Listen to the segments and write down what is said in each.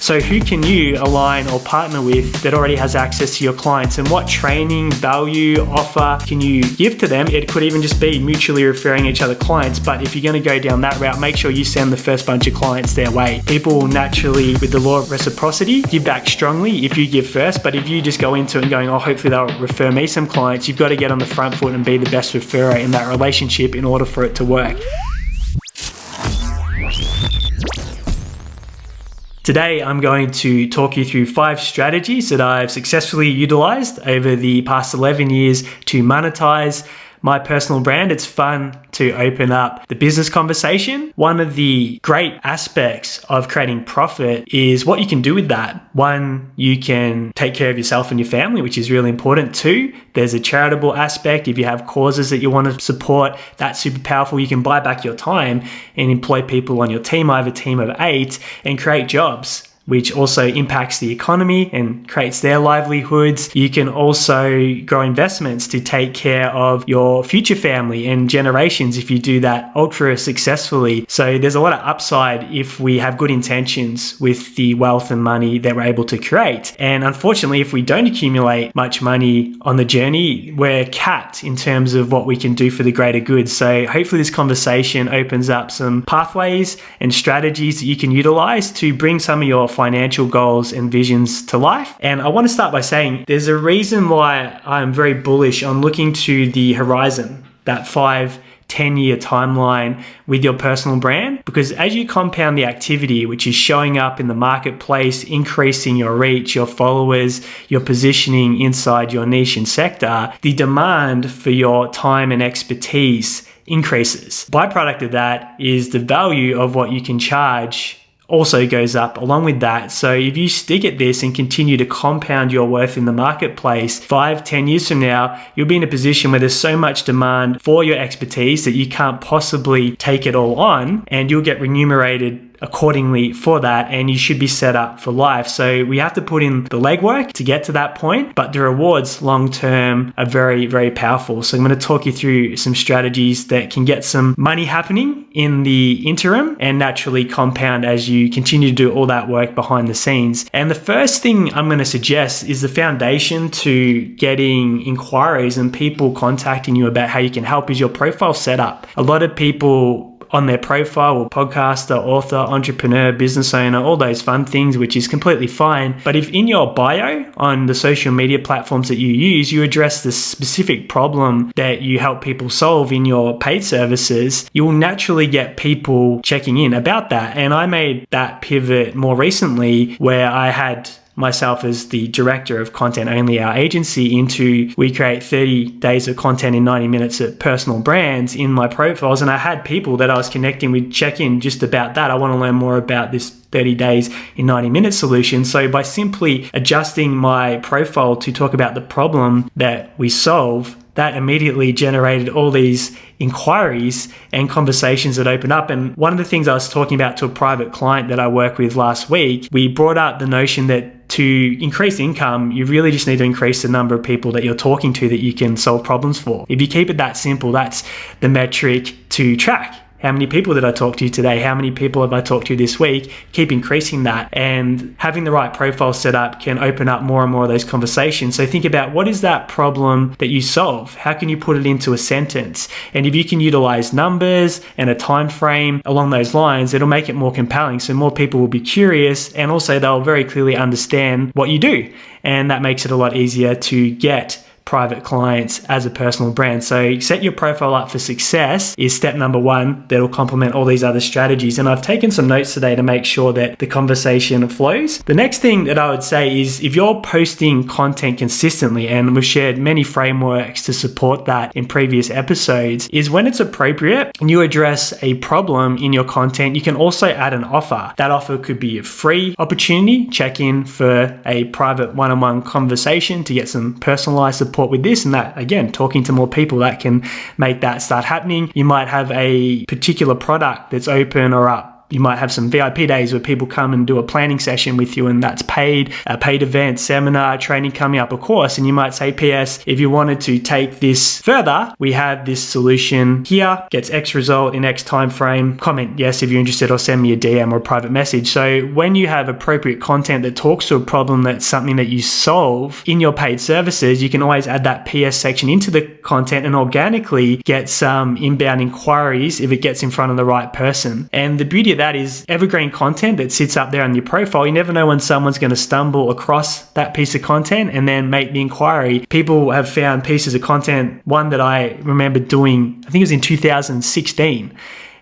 So who can you align or partner with that already has access to your clients, and what training, value, offer can you give to them? It could even just be mutually referring each other clients, but if you're going to go down that route, make sure you send the first bunch of clients their way. People will naturally, with the law of reciprocity, give back strongly if you give first, but if you just go into it and going, oh, hopefully they'll refer me some clients, you've got to get on the front foot and be the best referrer in that relationship in order for it to work. Today, I'm going to talk you through 5 strategies that I've successfully utilized over the past 11 years to monetize my personal brand. It's fun to open up the business conversation. One of the great aspects of creating profit is what you can do with that. 1, you can take care of yourself and your family, which is really important. 2, there's a charitable aspect. If you have causes that you want to support, that's super powerful. You can buy back your time and employ people on your team. I have a team of 8 and create jobs, which also impacts the economy and creates their livelihoods. You can also grow investments to take care of your future family and generations if you do that ultra successfully. So there's a lot of upside if we have good intentions with the wealth and money that we're able to create. And unfortunately, if we don't accumulate much money on the journey, we're capped in terms of what we can do for the greater good. So hopefully this conversation opens up some pathways and strategies that you can utilize to bring some of your financial goals and visions to life. And I want to start by saying there's a reason why I'm very bullish on looking to the horizon, that 5-10-year timeline with your personal brand, because as you compound the activity, which is showing up in the marketplace, increasing your reach, your followers, your positioning inside your niche and sector, the demand for your time and expertise increases. Byproduct of that is the value of what you can charge also goes up along with that. So if you stick at this and continue to compound your worth in the marketplace, 5-10 years from now, you'll be in a position where there's so much demand for your expertise that you can't possibly take it all on, and you'll get remunerated accordingly for that, and you should be set up for life. So we have to put in the legwork to get to that point, but the rewards long term are very, very powerful. So I'm going to talk you through some strategies that can get some money happening in the interim and naturally compound as you continue to do all that work behind the scenes. And the first thing I'm going to suggest is the foundation to getting inquiries and people contacting you about how you can help is your profile setup. A lot of people on their profile, or podcaster, author, entrepreneur, business owner, all those fun things, which is completely fine. But if in your bio on the social media platforms that you use, you address the specific problem that you help people solve in your paid services, you will naturally get people checking in about that. And I made that pivot more recently where I had myself as the director of content only, our agency, into we create 30 days of content in 90 minutes at personal brands in my profiles. And I had people that I was connecting with check in just about that. I want to learn more about this 30 days in 90 minutes solution. So by simply adjusting my profile to talk about the problem that we solve, that immediately generated all these inquiries and conversations that open up. And one of the things I was talking about to a private client that I worked with last week, we brought up the notion that to increase income, you really just need to increase the number of people that you're talking to that you can solve problems for. If you keep it that simple, that's the metric to track. How many people did I talk to today? How many people have I talked to this week? Keep increasing that, and having the right profile set up can open up more and more of those conversations. So think about, what is that problem that you solve? How can you put it into a sentence? And if you can utilize numbers and a time frame along those lines, it'll make it more compelling. So more people will be curious, and also they'll very clearly understand what you do. And that makes it a lot easier to get private clients as a personal brand. So set your profile up for success is step number 1 that'll complement all these other strategies. And I've taken some notes today to make sure that the conversation flows. The next thing that I would say is if you're posting content consistently, and we've shared many frameworks to support that in previous episodes, is when it's appropriate and you address a problem in your content, you can also add an offer. That offer could be a free opportunity, check in for a private one-on-one conversation to get some personalized support with this and that. Again, talking to more people, that can make that start happening. You might have a particular product that's open or up You might have some VIP days where people come and do a planning session with you, and that's paid, a paid event, seminar, training coming up, of course. And you might say, PS, if you wanted to take this further, we have this solution here, gets X result in X time frame. Comment yes if you're interested, or send me a DM or a private message. So when you have appropriate content that talks to a problem that's something that you solve in your paid services, you can always add that PS section into the content and organically get some inbound inquiries if it gets in front of the right person. And the beauty of that is evergreen content that sits up there on your profile. You never know when someone's going to stumble across that piece of content and then make the inquiry. People have found pieces of content, one that I remember doing, I think it was in 2016.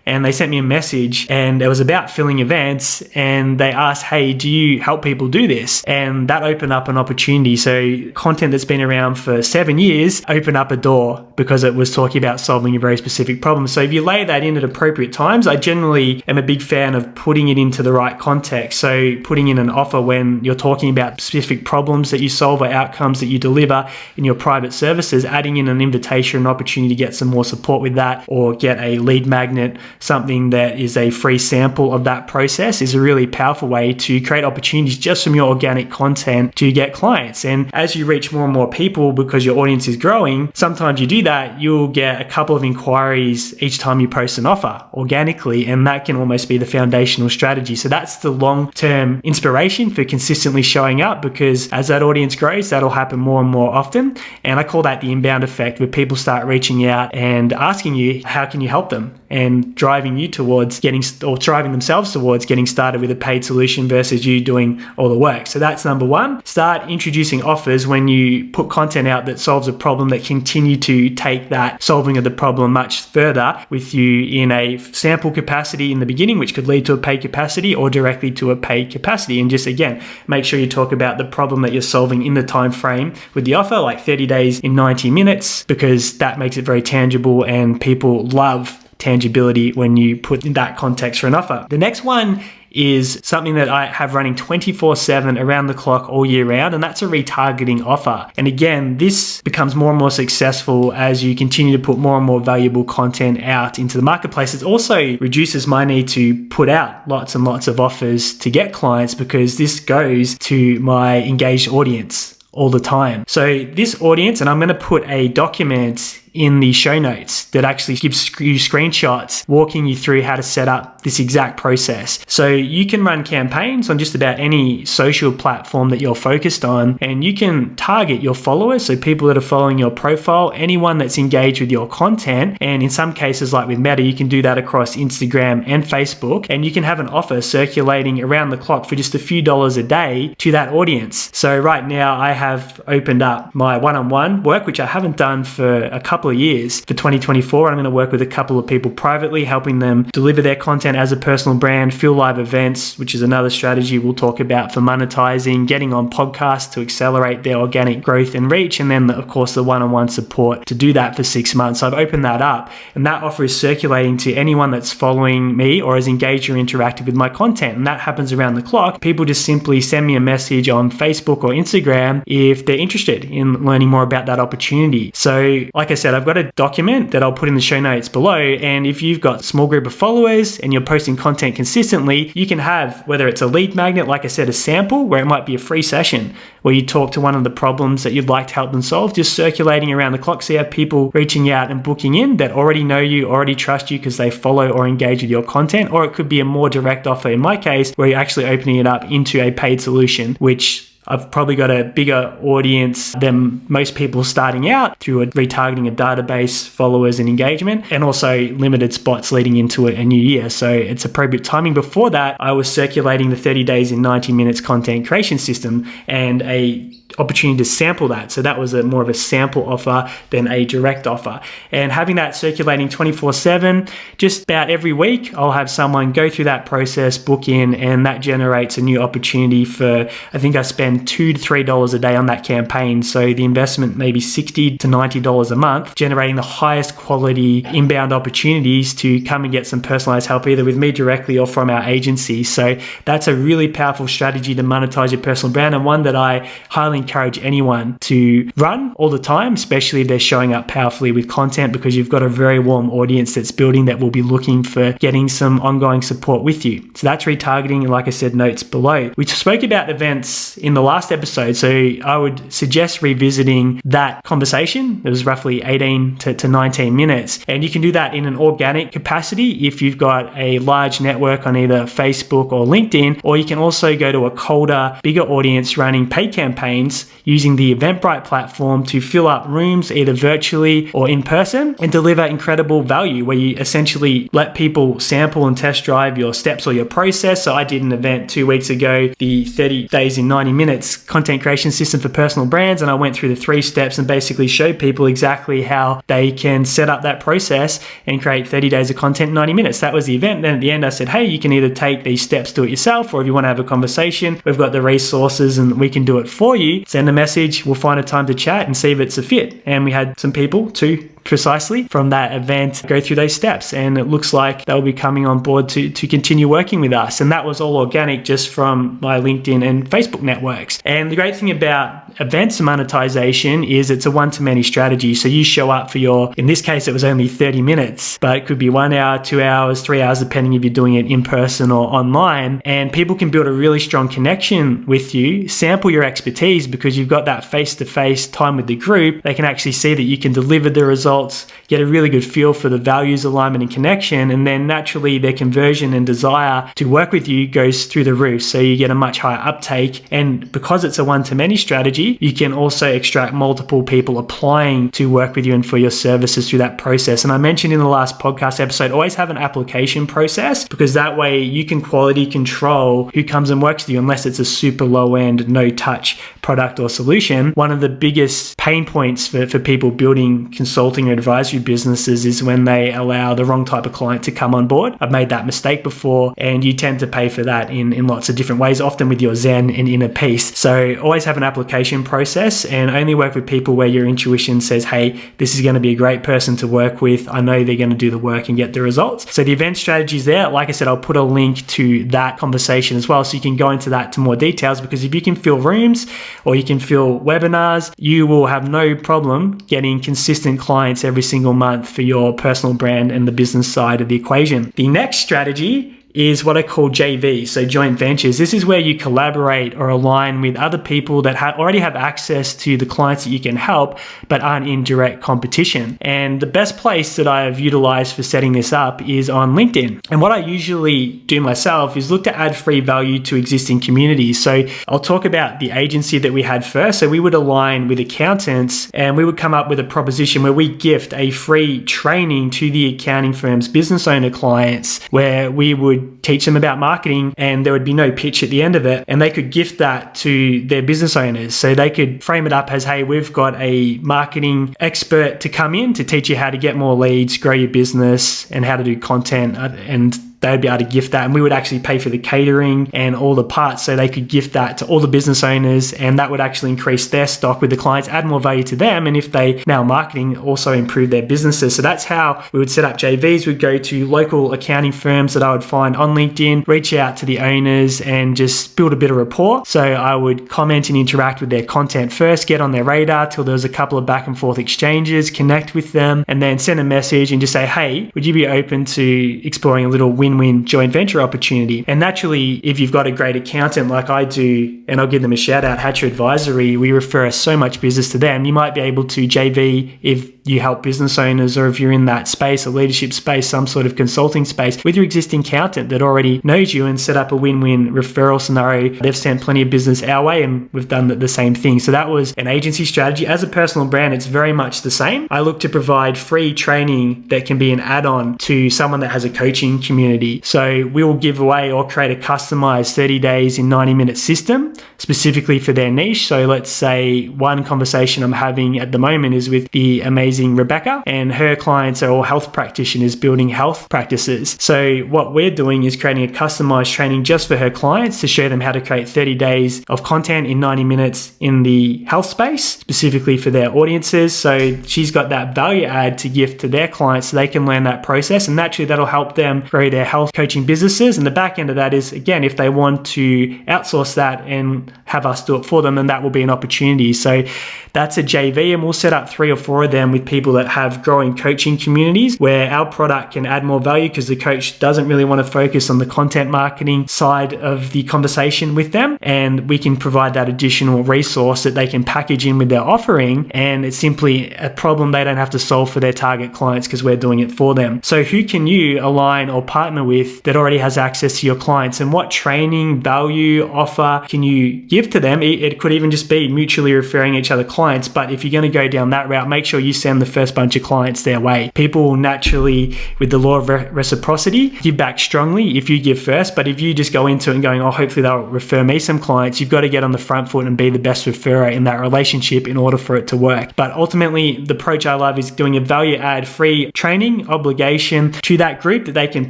And they sent me a message, and it was about filling events, and they asked, hey, do you help people do this? And that opened up an opportunity. So content that's been around for 7 years opened up a door because it was talking about solving a very specific problem. So if you lay that in at appropriate times, I generally am a big fan of putting it into the right context. So putting in an offer when you're talking about specific problems that you solve or outcomes that you deliver in your private services, adding in an invitation, an opportunity to get some more support with that, or get a lead magnet, something that is a free sample of that process, is a really powerful way to create opportunities just from your organic content to get clients. And as you reach more and more people, because your audience is growing, sometimes you do that, you'll get a couple of inquiries each time you post an offer organically, and that can almost be the foundational strategy. So that's the long-term inspiration for consistently showing up, because as that audience grows, that'll happen more and more often. And I call that the inbound effect, where people start reaching out and asking you, how can you help them? And driving you towards driving themselves towards getting started with a paid solution versus you doing all the work. So that's number one. Start introducing offers when you put content out that solves a problem, that continue to take that solving of the problem much further with you in a sample capacity in the beginning, which could lead to a paid capacity, or directly to a paid capacity. And just again, make sure you talk about the problem that you're solving in the time frame with the offer, like 30 days in 90 minutes, because that makes it very tangible, and people love tangibility when you put in that context for an offer. The next one is something that I have running 24/7 around the clock all year round, and that's a retargeting offer. And again, this becomes more and more successful as you continue to put more and more valuable content out into the marketplace. It also reduces my need to put out lots and lots of offers to get clients, because this goes to my engaged audience all the time. So this audience, and I'm going to put a document in the show notes that actually gives you screenshots walking you through how to set up this exact process. So you can run campaigns on just about any social platform that you're focused on, and you can target your followers, so people that are following your profile, anyone that's engaged with your content. And in some cases, like with Meta, you can do that across Instagram and Facebook, and you can have an offer circulating around the clock for just a few dollars a day to that audience. So right now I have opened up my one-on-one work, which I haven't done for a couple of years, for 2024. I'm going to work with a couple of people privately, helping them deliver their content as a personal brand, fill live events, which is another strategy we'll talk about for monetizing, getting on podcasts to accelerate their organic growth and reach, and then of course the one-on-one support to do that for 6 months. So I've opened that up, and that offer is circulating to anyone that's following me or is engaged or interacted with my content, and that happens around the clock. People just simply send me a message on Facebook or Instagram if they're interested in learning more about that opportunity. So like I said, I've got a document that I'll put in the show notes below, and if you've got a small group of followers and you're posting content consistently, you can have, whether it's a lead magnet, like I said, a sample where it might be a free session where you talk to one of the problems that you'd like to help them solve, just circulating around the clock. So you have people reaching out and booking in that already know you, already trust you because they follow or engage with your content. Or it could be a more direct offer, in my case, where you're actually opening it up into a paid solution, which I've probably got a bigger audience than most people starting out through retargeting a database, followers and engagement, and also limited spots leading into a new year. So it's appropriate timing. Before that, I was circulating the 30 days in 90 minutes content creation system and a opportunity to sample that. So that was more of a sample offer than a direct offer. And having that circulating 24/7, just about every week, I'll have someone go through that process, book in, and that generates a new opportunity for, I think I spend $2 to $3 a day on that campaign. So the investment maybe $60 to $90 a month, generating the highest quality inbound opportunities to come and get some personalized help, either with me directly or from our agency. So that's a really powerful strategy to monetize your personal brand, and one that I highly encourage anyone to run all the time, especially if they're showing up powerfully with content, because you've got a very warm audience that's building that will be looking for getting some ongoing support with you. So that's retargeting. And like I said, notes below. We spoke about events in the last episode, so I would suggest revisiting that conversation. It was roughly 18 to 19 minutes. And you can do that in an organic capacity if you've got a large network on either Facebook or LinkedIn, or you can also go to a colder, bigger audience running paid campaigns using the Eventbrite platform to fill up rooms either virtually or in person and deliver incredible value where you essentially let people sample and test drive your steps or your process. So I did an event 2 weeks ago, the 30 days in 90 minutes content creation system for personal brands, and I went through the 3 steps and basically showed people exactly how they can set up that process and create 30 days of content in 90 minutes. That was the event. Then at the end I said, hey, you can either take these steps, do it yourself, or if you want to have a conversation, we've got the resources and we can do it for you. Send a message, we'll find a time to chat and see if it's a fit. And we had some people, 2 precisely from that event, go through those steps, and it looks like they'll be coming on board to continue working with us. And that was all organic just from my LinkedIn and Facebook networks. And the great thing about events monetization is it's a one-to-many strategy. So you show up for in this case, it was only 30 minutes, but it could be 1 hour, 2 hours, 3 hours, depending if you're doing it in person or online. And people can build a really strong connection with you, sample your expertise because you've got that face-to-face time with the group. They can actually see that you can deliver the results, get a really good feel for the values, alignment, and connection. And then naturally their conversion and desire to work with you goes through the roof. So you get a much higher uptake. And because it's a one-to-many strategy, you can also extract multiple people applying to work with you and for your services through that process. And I mentioned in the last podcast episode, always have an application process, because that way you can quality control who comes and works with you unless it's a super low-end, no-touch product or solution. One of the biggest pain points for people building consulting or advisory businesses is when they allow the wrong type of client to come on board. I've made that mistake before, and you tend to pay for that in lots of different ways, often with your Zen and inner peace. So always have an application process and only work with people where your intuition says, hey, this is going to be a great person to work with. I know they're going to do the work and get the results. So the event strategy is there. Like I said, I'll put a link to that conversation as well, so you can go into that to more details, because if you can fill rooms or you can fill webinars, you will have no problem getting consistent clients every single month for your personal brand and the business side of the equation. The next strategy is what I call JV, so joint ventures. This is where you collaborate or align with other people that already have access to the clients that you can help, but aren't in direct competition. And the best place that I've utilized for setting this up is on LinkedIn. And what I usually do myself is look to add free value to existing communities. So I'll talk about the agency that we had first. So we would align with accountants and we would come up with a proposition where we gift a free training to the accounting firm's business owner clients, where we would teach them about marketing and there would be no pitch at the end of it, and they could gift that to their business owners. So they could frame it up as, hey, we've got a marketing expert to come in to teach you how to get more leads, grow your business, and how to do content, and they'd be able to gift that, and we would actually pay for the catering and all the parts, so they could gift that to all the business owners, and that would actually increase their stock with the clients, add more value to them, and if they now marketing, also improve their businesses. So that's how we would set up JVs. We'd go to local accounting firms that I would find on LinkedIn, reach out to the owners and just build a bit of rapport. So I would comment and interact with their content first, get on their radar till there was a couple of back and forth exchanges, connect with them, and then send a message and just say, hey, would you be open to exploring a little win-win joint venture opportunity? And naturally, if you've got a great accountant like I do, and I'll give them a shout out, Hatcher Advisory, we refer so much business to them. You might be able to JV if you help business owners, or if you're in that space, a leadership space, some sort of consulting space, with your existing accountant that already knows you, and set up a win-win referral scenario. They've sent plenty of business our way and we've done the same thing. So that was an agency strategy. As a personal brand, it's very much the same. I look to provide free training that can be an add-on to someone that has a coaching community. So we will give away or create a customized 30 days in 90-minute system specifically for their niche. So let's say one conversation I'm having at the moment is with the amazing Rebecca, and her clients are all health practitioners building health practices. So what we're doing is creating a customized training just for her clients to show them how to create 30 days of content in 90 minutes in the health space, specifically for their audiences. So she's got that value add to gift to their clients so they can learn that process, and naturally that'll help them grow their their health coaching businesses. And the back end of that is, again, if they want to outsource that and have us do it for them, then that will be an opportunity. So that's a JV, and we'll set up 3 or 4 of them with people that have growing coaching communities where our product can add more value because the coach doesn't really want to focus on the content marketing side of the conversation with them. And we can provide that additional resource that they can package in with their offering. And it's simply a problem they don't have to solve for their target clients because we're doing it for them. So who can you align or partner with that already has access to your clients, and what training, value, offer can you give to them? It could even just be mutually referring each other clients. But if you're going to go down that route, make sure you send the first bunch of clients their way. People will naturally, with the law of reciprocity, give back strongly if you give first. But if you just go into it and going, oh, hopefully they'll refer me some clients, you've got to get on the front foot and be the best referrer in that relationship in order for it to work. But ultimately, the approach I love is doing a value add free training obligation to that group that they can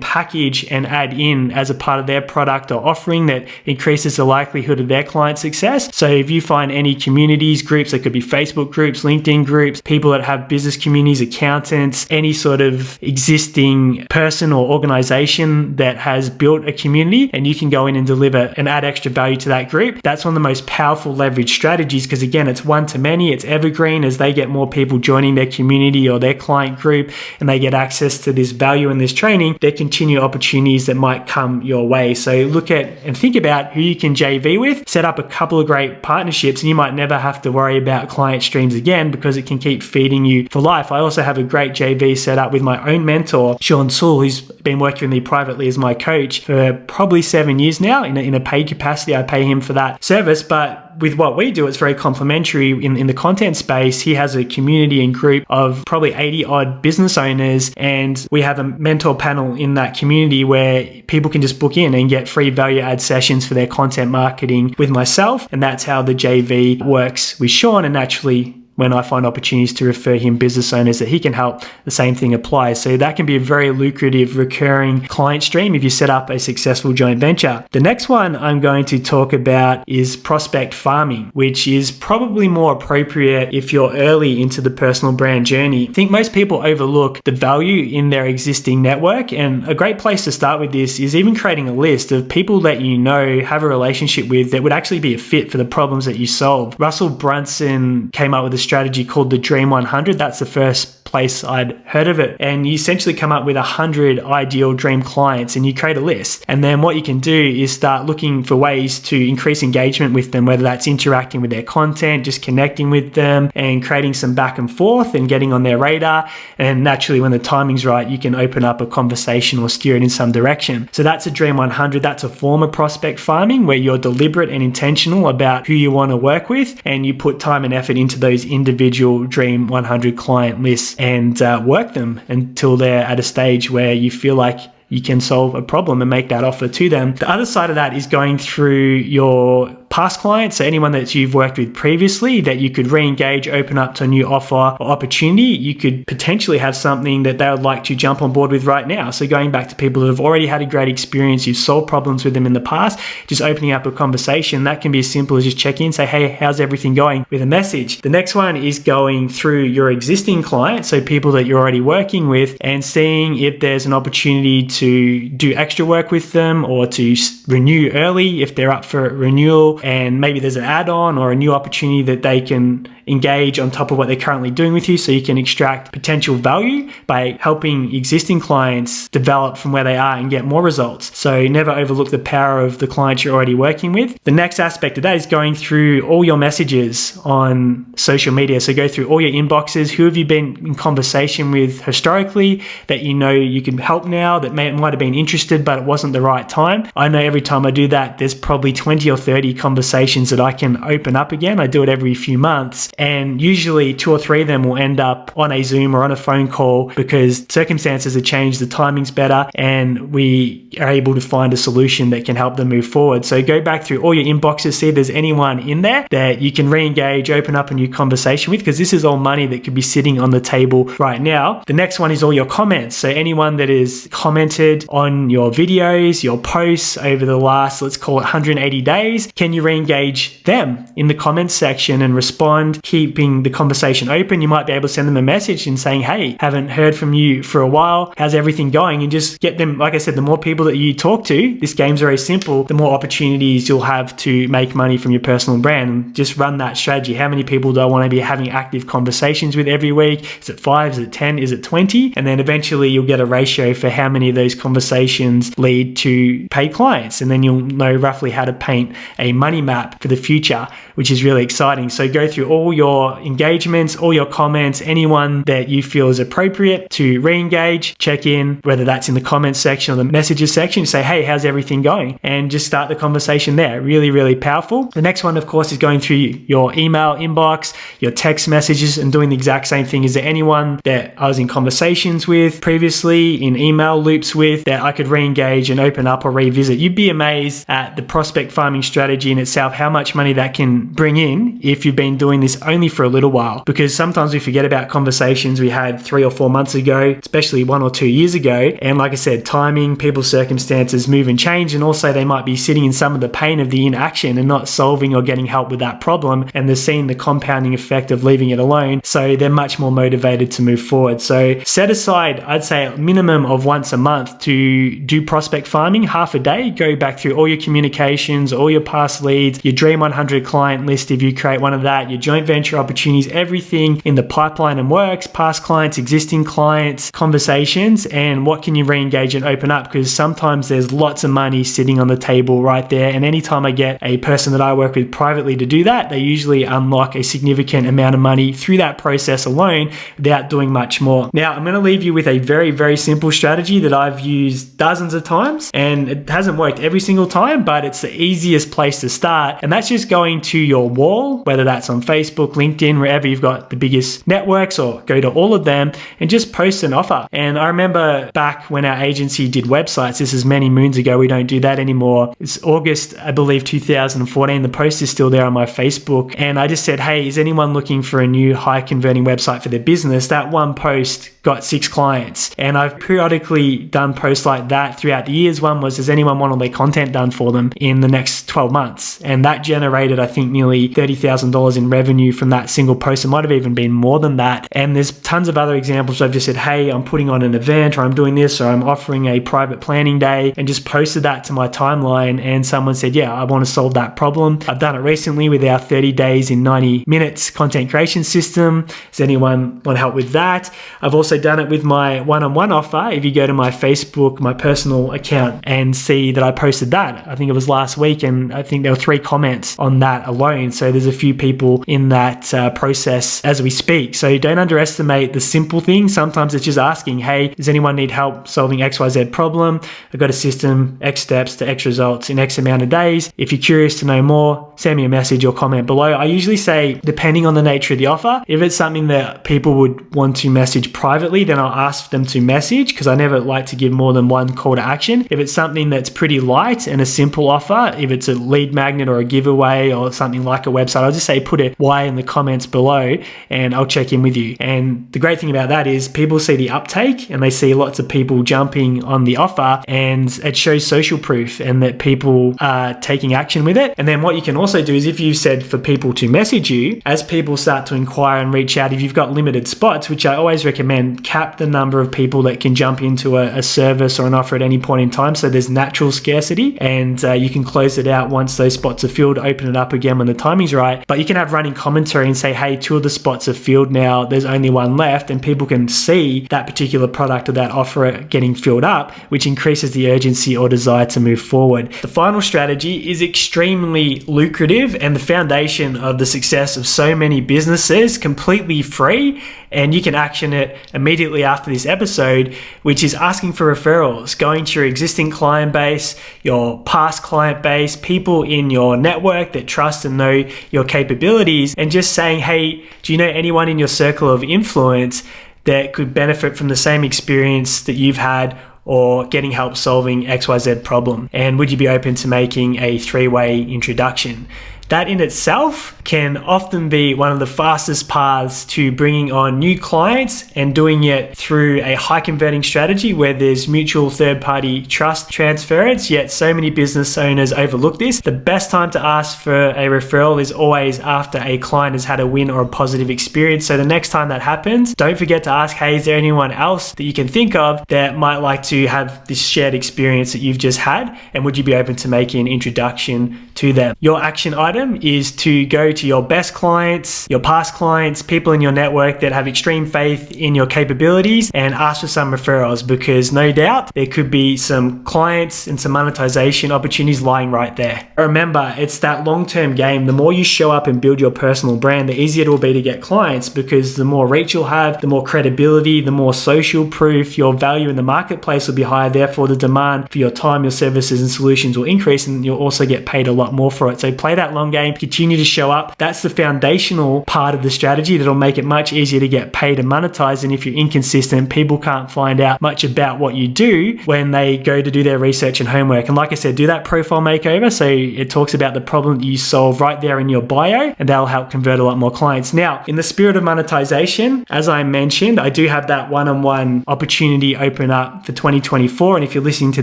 package and add in as a part of their product or offering that increases the likelihood of their client success. So if you find any communities, groups, that could be Facebook groups, LinkedIn groups, people that have business communities, accountants, any sort of existing person or organization that has built a community, and you can go in and deliver and add extra value to that group, that's one of the most powerful leverage strategies, because again, it's one to many, it's evergreen. As they get more people joining their community or their client group and they get access to this value and this training, there continue opportunities that might come your way. So look at and think about who you can JV with, set up a couple of great partnerships, and you might never have to worry about client streams again because it can keep feeding you for life. I also have a great JV set up with my own mentor, Sean Sewell, who's been working with me privately as my coach for probably 7 years now in a paid capacity. I pay him for that service, but with what we do, it's very complementary in the content space. He has a community and group of probably 80 odd business owners, and we have a mentor panel in that community where people can just book in and get free value add sessions for their content marketing with myself. And that's how the JV works with Sean. And naturally, when I find opportunities to refer him business owners that he can help, the same thing applies. So that can be a very lucrative recurring client stream if you set up a successful joint venture. The next one I'm going to talk about is prospect farming, which is probably more appropriate if you're early into the personal brand journey. I think most people overlook the value in their existing network, and a great place to start with this is even creating a list of people that you know, have a relationship with, that would actually be a fit for the problems that you solve. Russell Brunson came up with a strategy called the Dream 100. That's the first place I'd heard of it. And you essentially come up with 100 ideal dream clients and you create a list. And then what you can do is start looking for ways to increase engagement with them, whether that's interacting with their content, just connecting with them and creating some back and forth and getting on their radar. And naturally, when the timing's right, you can open up a conversation or steer it in some direction. So that's a Dream 100. That's a form of prospect farming where you're deliberate and intentional about who you want to work with, and you put time and effort into those individual Dream 100 client lists and work them until they're at a stage where you feel like you can solve a problem and make that offer to them. The other side of that is going through your past clients, so anyone that you've worked with previously that you could re-engage, open up to a new offer or opportunity. You could potentially have something that they would like to jump on board with right now. So going back to people that have already had a great experience, you've solved problems with them in the past, just opening up a conversation. That can be as simple as just check in, say, hey, how's everything going, with a message. The next one is going through your existing clients, so people that you're already working with, and seeing if there's an opportunity to do extra work with them or to renew early if they're up for renewal. And maybe there's an add-on or a new opportunity that they can engage on top of what they're currently doing with you, so you can extract potential value by helping existing clients develop from where they are and get more results. So never overlook the power of the clients you're already working with. The next aspect of that is going through all your messages on social media. So go through all your inboxes. Who have you been in conversation with historically that you know you can help now, that might have been interested but it wasn't the right time? I know every time I do that, there's probably 20 or 30 conversations that I can open up again. I do it every few months. And usually 2 or 3 of them will end up on a Zoom or on a phone call because circumstances have changed, the timing's better, and we are able to find a solution that can help them move forward. So go back through all your inboxes, see if there's anyone in there that you can re-engage, open up a new conversation with, because this is all money that could be sitting on the table right now. The next one is all your comments. So anyone that is commented on your videos, your posts over the last, let's call it 180 days, can you re-engage them in the comments section and respond, keeping the conversation open. You might be able to send them a message and saying, hey, haven't heard from you for a while. How's everything going? And just get them, like I said, the more people that you talk to, this game's very simple, the more opportunities you'll have to make money from your personal brand. And just run that strategy. How many people do I want to be having active conversations with every week? Is it 5? Is it 10? Is it 20? And then eventually you'll get a ratio for how many of those conversations lead to paid clients. And then you'll know roughly how to paint a money map for the future, which is really exciting. So go through all your engagements, all your comments, anyone that you feel is appropriate to re-engage, check in, whether that's in the comments section or the messages section, say, hey, how's everything going? And just start the conversation there. Really, really powerful. The next one, of course, is going through your email inbox, your text messages, and doing the exact same thing. Is there anyone that I was in conversations with previously, in email loops with, that I could re-engage and open up or revisit? You'd be amazed at the prospect farming strategy in itself, how much money that can bring in if you've been doing this only for a little while. Because sometimes we forget about conversations we had 3 or 4 months ago, especially 1 or 2 years ago. And like I said, timing, people's circumstances move and change. And also they might be sitting in some of the pain of the inaction and not solving or getting help with that problem. And they're seeing the compounding effect of leaving it alone. So they're much more motivated to move forward. So set aside, I'd say, a minimum of once a month to do prospect farming, half a day. Go back through all your communications, all your past leads, your Dream 100 client list if you create one of that, your joint venture opportunities, everything in the pipeline and works, past clients, existing clients, conversations, and what can you re-engage and open up? Because sometimes there's lots of money sitting on the table right there. And anytime I get a person that I work with privately to do that, they usually unlock a significant amount of money through that process alone without doing much more. Now, I'm going to leave you with a very, very simple strategy that I've used dozens of times, and it hasn't worked every single time, but it's the easiest place to start. And that's just going to your wall, whether that's on Facebook, LinkedIn, wherever you've got the biggest networks, or go to all of them and just post an offer. And I remember back when our agency did websites, this is many moons ago, we don't do that anymore. It's August, I believe, 2014. The post is still there on my Facebook. And I just said, hey, is anyone looking for a new high converting website for their business? That one post got 6 clients. And I've periodically done posts like that throughout the years. One was, does anyone want all their content done for them in the next 12 months? And that generated, I think, nearly $30,000 in revenue from that single post. It might have even been more than that. And there's tons of other examples. I've just said, hey, I'm putting on an event, or I'm doing this, or I'm offering a private planning day, and just posted that to my timeline. And someone said, yeah, I want to solve that problem. I've done it recently with our 30 days in 90 minutes content creation system. Does anyone want help with that? I've also done it with my one-on-one offer. If you go to my Facebook, my personal account, and see that I posted that, I think it was last week, and I think there were 3 comments on that alone. So there's a few people in that process as we speak. So don't underestimate the simple things. Sometimes it's just asking, hey, does anyone need help solving XYZ problem? I've got a system, X steps to X results in X amount of days. If you're curious to know more, send me a message or comment below. I usually say, depending on the nature of the offer, if it's something that people would want to message privately, then I'll ask them to message, because I never like to give more than one call to action. If it's something that's pretty light and a simple offer, if it's a lead magnet or a giveaway or something like a website, I'll just say put a why in the comments below and I'll check in with you. And the great thing about that is people see the uptake and they see lots of people jumping on the offer, and it shows social proof and that people are taking action with it. And then what you can also do is, if you've said for people to message you, as people start to inquire and reach out, if you've got limited spots, which I always recommend, cap the number of people that can jump into a service or an offer at any point in time, so there's natural scarcity, and you can close it out once those spots are filled, open it up again when the timing's right. But you can have running commentary and say, hey, 2 of the spots are filled now, there's only 1 left, and people can see that particular product or that offer getting filled up, which increases the urgency or desire to move forward. The final strategy is extremely lucrative and the foundation of the success of so many businesses, completely free, and you can action it immediately after this episode, which is asking for referrals, going to your existing client base, your past client base, people in your network that trust and know your capabilities, and just saying, hey, do you know anyone in your circle of influence that could benefit from the same experience that you've had, or getting help solving XYZ problem? And would you be open to making a 3-way introduction? That in itself can often be one of the fastest paths to bringing on new clients and doing it through a high converting strategy where there's mutual third-party trust transference, yet so many business owners overlook this. The best time to ask for a referral is always after a client has had a win or a positive experience. So the next time that happens, don't forget to ask, hey, is there anyone else that you can think of that might like to have this shared experience that you've just had? And would you be open to making an introduction to them? Your action item is to go to your best clients, your past clients, people in your network that have extreme faith in your capabilities, and ask for some referrals, because no doubt there could be some clients and some monetization opportunities lying right there. Remember, it's that long-term game. The more you show up and build your personal brand, the easier it will be to get clients, because the more reach you'll have, the more credibility, the more social proof, your value in the marketplace will be higher. Therefore, the demand for your time, your services, and solutions will increase, and you'll also get paid a lot more for it. So play that long game, continue to show up. That's the foundational part of the strategy that'll make it much easier to get paid and monetize. And if you're inconsistent, people can't find out much about what you do when they go to do their research and homework. And like I said, do that profile makeover. So it talks about the problem that you solve right there in your bio, and that'll help convert a lot more clients. Now, in the spirit of monetization, as I mentioned, I do have that one-on-one opportunity open up for 2024. And if you're listening to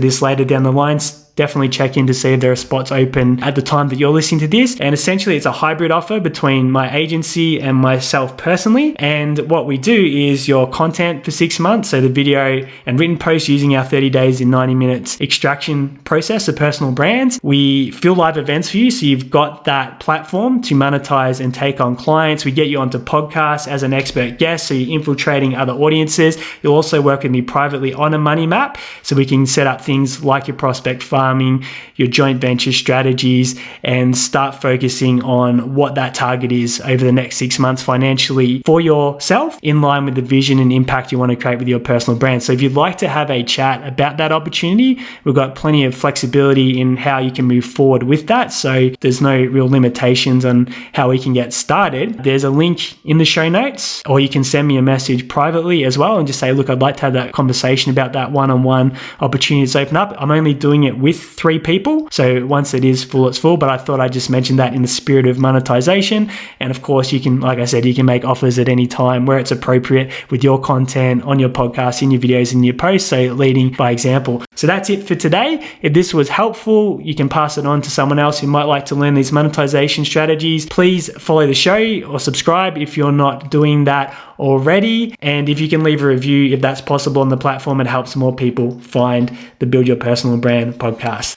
this later down the line, definitely check in to see if there are spots open at the time that you're listening to this. And essentially, it's a hybrid offer between my agency and myself personally. And what we do is your content for 6 months, so the video and written posts using our 30 days in 90 minutes extraction process of personal brands. We fill live events for you, so you've got that platform to monetize and take on clients. We get you onto podcasts as an expert guest, so you're infiltrating other audiences. You'll also work with me privately on a money map, so we can set up things like your prospect farming, your joint venture strategies, and start focusing on what that target is over the next 6 months financially for yourself, in line with the vision and impact you want to create with your personal brand. So if you'd like to have a chat about that opportunity, we've got plenty of flexibility in how you can move forward with that. So there's no real limitations on how we can get started. There's a link in the show notes, or you can send me a message privately as well and just say, look, I'd like to have that conversation about that one-on-one opportunity to open up. I'm only doing it with 3 people. So once it is full, it's full, but I thought I'd just mention that in the spirit of monetization. And of course, you can, like I said, you can make offers at any time where it's appropriate with your content on your podcast, in your videos, in your posts. So leading by example. So that's it for today. If this was helpful, you can pass it on to someone else who might like to learn these monetization strategies. Please follow the show or subscribe if you're not doing that already. And if you can leave a review, if that's possible on the platform, it helps more people find the Build Your Personal Brand podcast.